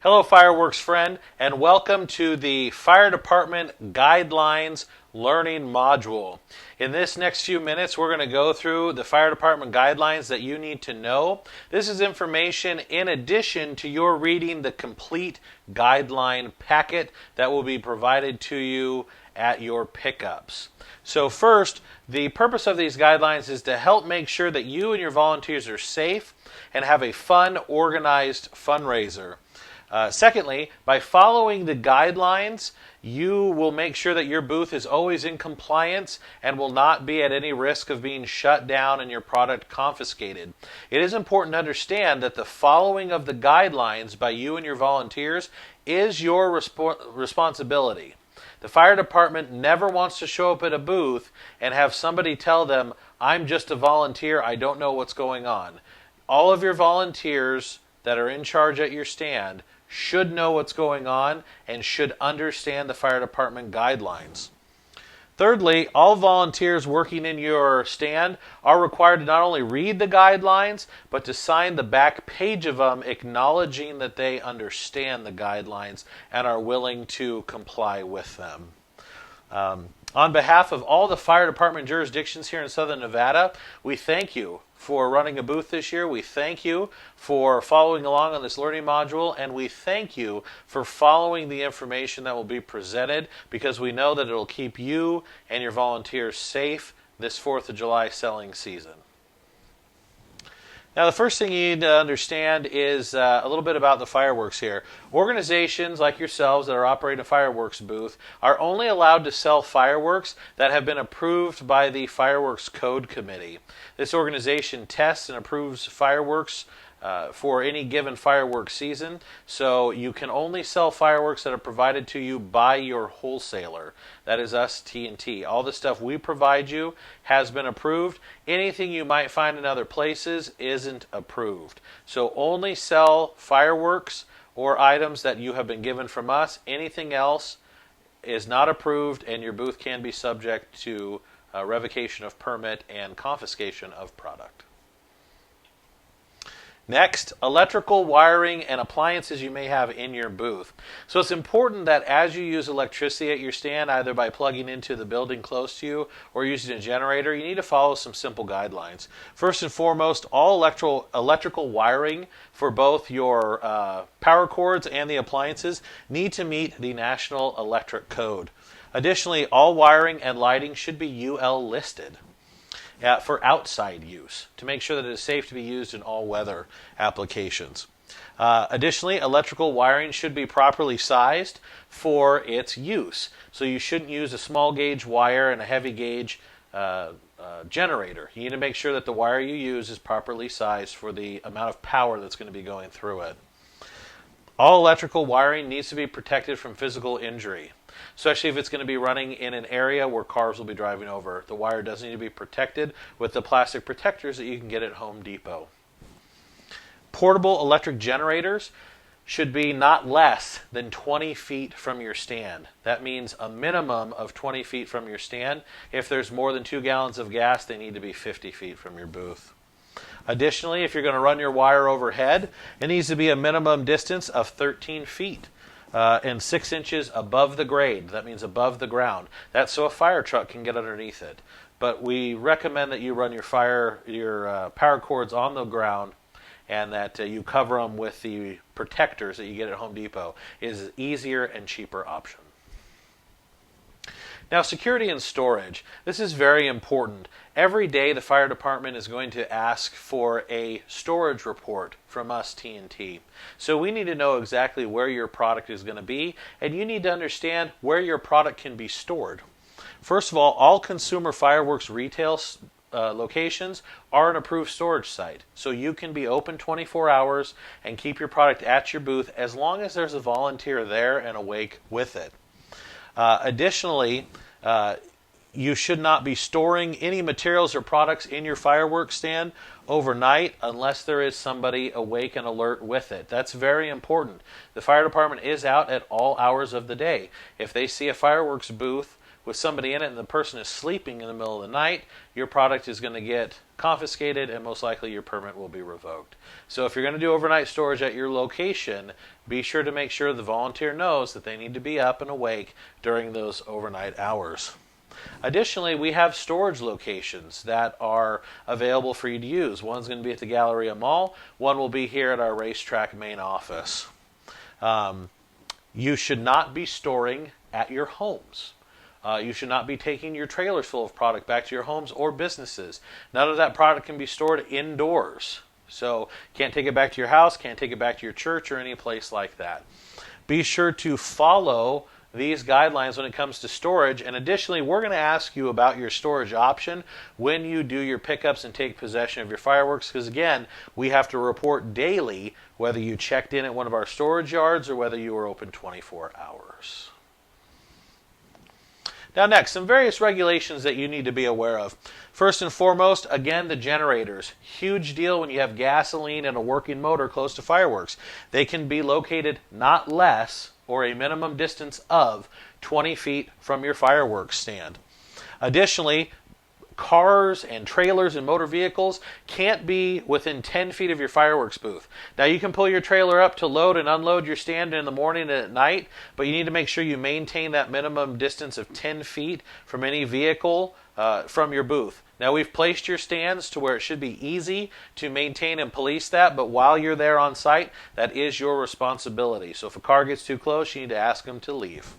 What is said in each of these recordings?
Hello, fireworks friend, and welcome to the Fire Department Guidelines Learning Module. In this next few minutes, we're going to go through the Fire Department guidelines that you need to know. This is information in addition to your reading the complete guideline packet that will be provided to you at your pickups. So first, the purpose of these guidelines is to help make sure that you and your volunteers are safe and have a fun, organized fundraiser. Secondly, by following the guidelines, you will make sure that your booth is always in compliance and will not be at any risk of being shut down and your product confiscated. It is important to understand that the following of the guidelines by you and your volunteers is your responsibility. The fire department never wants to show up at a booth and have somebody tell them, "I'm just a volunteer, I don't know what's going on." All of your volunteers that are in charge at your stand should know what's going on and should understand the fire department guidelines. Thirdly, all volunteers working in your stand are required to not only read the guidelines, but to sign the back page of them acknowledging that they understand the guidelines and are willing to comply with them. On behalf of all the fire department jurisdictions here in Southern Nevada, we thank you for running a booth this year. We thank you for following along on this learning module, and we thank you for following the information that will be presented, because we know that it will keep you and your volunteers safe this 4th of July selling season. Now, the first thing you need to understand is a little bit about the fireworks here. Organizations like yourselves that are operating a fireworks booth are only allowed to sell fireworks that have been approved by the Fireworks Code Committee. This organization tests and approves fireworks for any given fireworks season, so you can only sell fireworks that are provided to you by your wholesaler. That is us, T&T. All the stuff we provide you has been approved. Anything you might find in other places isn't approved. So only sell fireworks or items that you have been given from us. Anything else is not approved, and your booth can be subject to revocation of permit and confiscation of product. Next, electrical wiring and appliances you may have in your booth. So it's important that as you use electricity at your stand, either by plugging into the building close to you or using a generator, you need to follow some simple guidelines. First and foremost, all electrical wiring for both your power cords and the appliances need to meet the National Electric Code. Additionally, all wiring and lighting should be UL listed for outside use to make sure that it is safe to be used in all weather applications. Additionally, electrical wiring should be properly sized for its use. So you shouldn't use a small gauge wire and a heavy gauge generator. You need to make sure that the wire you use is properly sized for the amount of power that's going to be going through it. All electrical wiring needs to be protected from physical injury, especially if it's going to be running in an area where cars will be driving over. The wire does need to be protected with the plastic protectors that you can get at Home Depot. Portable electric generators should be not less than 20 feet from your stand. That means a minimum of 20 feet from your stand. If there's more than 2 gallons of gas, they need to be 50 feet from your booth. Additionally, if you're going to run your wire overhead, it needs to be a minimum distance of 13 feet. And 6 inches above the grade. That means above the ground. That's so a fire truck can get underneath it. But we recommend that you run your power cords on the ground, and that you cover them with the protectors that you get at Home Depot. It is an easier and cheaper option. Now, security and storage. This is very important. Every day the fire department is going to ask for a storage report from us, T&T. So we need to know exactly where your product is going to be, and you need to understand where your product can be stored. First of all consumer fireworks retail locations are an approved storage site. So you can be open 24 hours and keep your product at your booth as long as there's a volunteer there and awake with it. Additionally, you should not be storing any materials or products in your fireworks stand overnight unless there is somebody awake and alert with it. That's very important. The fire department is out at all hours of the day. If they see a fireworks booth with somebody in it and the person is sleeping in the middle of the night, your product is going to get confiscated and most likely your permit will be revoked. So if you're going to do overnight storage at your location, be sure to make sure the volunteer knows that they need to be up and awake during those overnight hours. Additionally, we have storage locations that are available for you to use. One's going to be at the Galleria Mall. One will be here at our racetrack main office. You should not be storing at your homes. You should not be taking your trailers full of product back to your homes or businesses. None of that product can be stored indoors. So can't take it back to your house, can't take it back to your church or any place like that. Be sure to follow these guidelines when it comes to storage. And additionally, we're going to ask you about your storage option when you do your pickups and take possession of your fireworks, because again, we have to report daily whether you checked in at one of our storage yards or whether you were open 24 hours. Now next, some various regulations that you need to be aware of. First and foremost, again, the generators. Huge deal when you have gasoline and a working motor close to fireworks. They can be located not less or a minimum distance of 20 feet from your fireworks stand. Additionally, cars and trailers and motor vehicles can't be within 10 feet of your fireworks booth. Now you can pull your trailer up to load and unload your stand in the morning and at night, but you need to make sure you maintain that minimum distance of 10 feet from any vehicle from your booth. Now we've placed your stands to where it should be easy to maintain and police that, but while you're there on site, that is your responsibility. So if a car gets too close, you need to ask them to leave.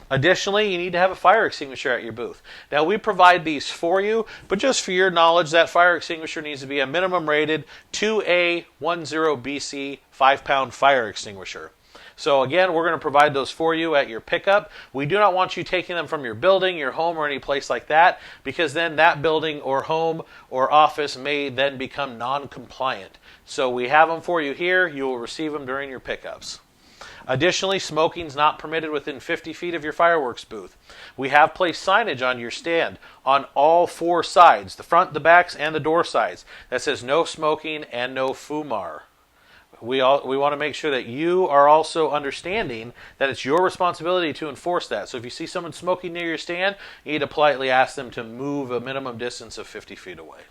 Additionally, you need to have a fire extinguisher at your booth. Now, we provide these for you, but just for your knowledge, that fire extinguisher needs to be a minimum rated 2A10BC 5-pound fire extinguisher. So again, we're going to provide those for you at your pickup. We do not want you taking them from your building, your home, or any place like that, because then that building or home or office may then become non-compliant. So we have them for you here. You will receive them during your pickups. Additionally, smoking is not permitted within 50 feet of your fireworks booth. We have placed signage on your stand on all 4 sides, the front, the backs, and the door sides, that says no smoking and no fumar. We want to make sure that you are also understanding that it's your responsibility to enforce that. So if you see someone smoking near your stand, you need to politely ask them to move a minimum distance of 50 feet away.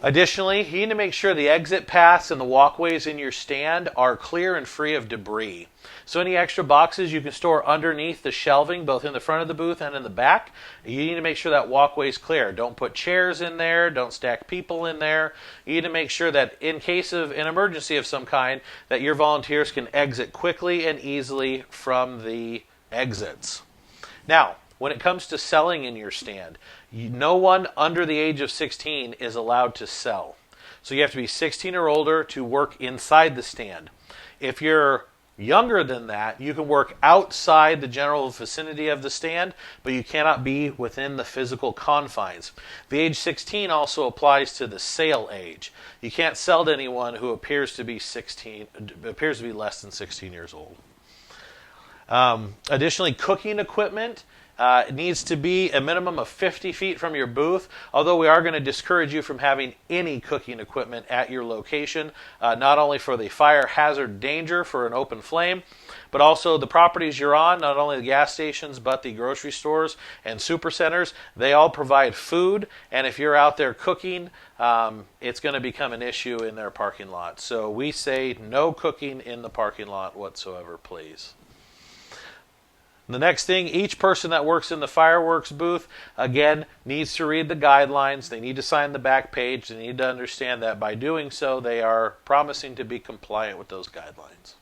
Additionally, you need to make sure the exit paths and the walkways in your stand are clear and free of debris. So any extra boxes you can store underneath the shelving, both in the front of the booth and in the back. You need to make sure that walkway is clear. Don't put chairs in there. Don't stack people in there. You need to make sure that in case of an emergency of some kind, that your volunteers can exit quickly and easily from the exits. Now, when it comes to selling in your stand, no one under the age of 16 is allowed to sell. So you have to be 16 or older to work inside the stand. If you're younger than that, you can work outside the general vicinity of the stand, but you cannot be within the physical confines. The age 16 also applies to the sale age. You can't sell to anyone who appears to be less than 16 years old. Additionally, cooking equipment it needs to be a minimum of 50 feet from your booth, although we are going to discourage you from having any cooking equipment at your location, not only for the fire hazard danger for an open flame, but also the properties you're on, not only the gas stations, but the grocery stores and super centers. They all provide food, and if you're out there cooking, it's going to become an issue in their parking lot. So we say no cooking in the parking lot whatsoever, please. The next thing, each person that works in the fireworks booth, again, needs to read the guidelines. They need to sign the back page. They need to understand that by doing so, they are promising to be compliant with those guidelines.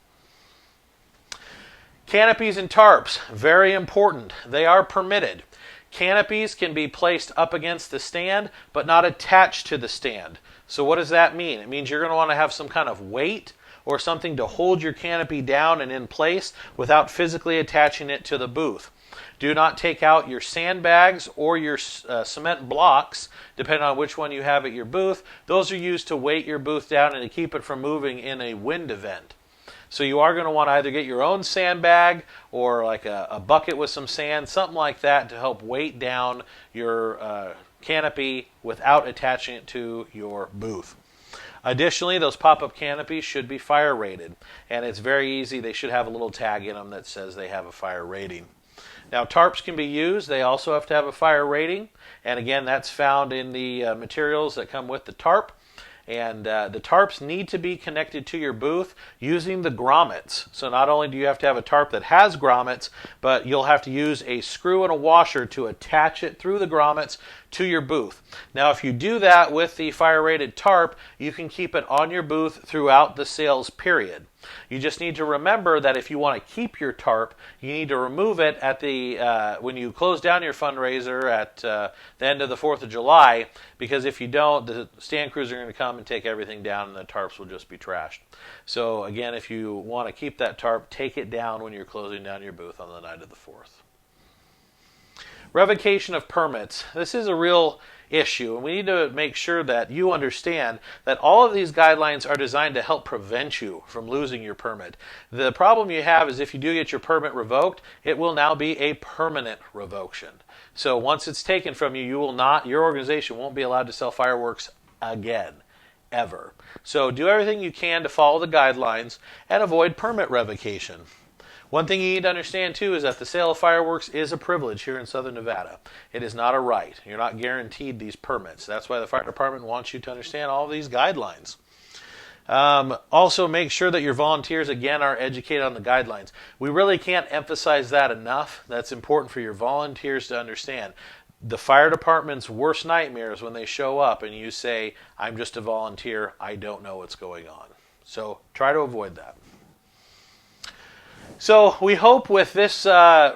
Canopies and tarps, very important. They are permitted. Canopies can be placed up against the stand, but not attached to the stand. So what does that mean? It means you're going to want to have some kind of weight or something to hold your canopy down and in place without physically attaching it to the booth. Do not take out your sandbags or your cement blocks, depending on which one you have at your booth. Those are used to weight your booth down and to keep it from moving in a wind event. So you are going to want to either get your own sandbag or like a bucket with some sand, something like that to help weight down your canopy without attaching it to your booth. Additionally, those pop-up canopies should be fire rated, and it's very easy. They should have a little tag in them that says they have a fire rating. Now, tarps can be used. They also have to have a fire rating, and again, that's found in the materials that come with the tarp. And the tarps need to be connected to your booth using the grommets. So not only do you have to have a tarp that has grommets, but you'll have to use a screw and a washer to attach it through the grommets to your booth. Now, if you do that with the fire-rated tarp, you can keep it on your booth throughout the sales period. You just need to remember that if you want to keep your tarp, you need to remove it at the when you close down your fundraiser at the end of the 4th of July, because if you don't, the stand crews are going to come and take everything down and the tarps will just be trashed. So again, if you want to keep that tarp, take it down when you're closing down your booth on the night of the 4th. Revocation of permits. This is a real issue, and we need to make sure that you understand that all of these guidelines are designed to help prevent you from losing your permit. The problem you have is if you do get your permit revoked, it will now be a permanent revocation. So once it's taken from you, your organization won't be allowed to sell fireworks again, ever. So do everything you can to follow the guidelines and avoid permit revocation. One thing you need to understand, too, is that the sale of fireworks is a privilege here in Southern Nevada. It is not a right. You're not guaranteed these permits. That's why the fire department wants you to understand all of these guidelines. Also, make sure that your volunteers, again, are educated on the guidelines. We really can't emphasize that enough. That's important for your volunteers to understand. The fire department's worst nightmare is when they show up and you say, I'm just a volunteer, I don't know what's going on. So try to avoid that. So we hope with this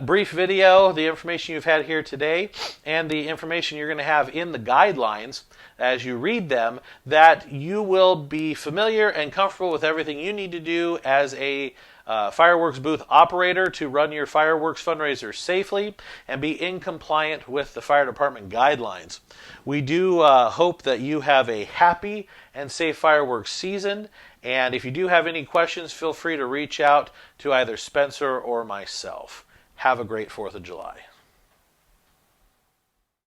brief video, the information you've had here today, and the information you're going to have in the guidelines as you read them, that you will be familiar and comfortable with everything you need to do as a fireworks booth operator to run your fireworks fundraiser safely and be in compliant with the fire department guidelines. We do hope that you have a happy and safe fireworks season. And if you do have any questions, feel free to reach out to either Spencer or myself. Have a great 4th of July.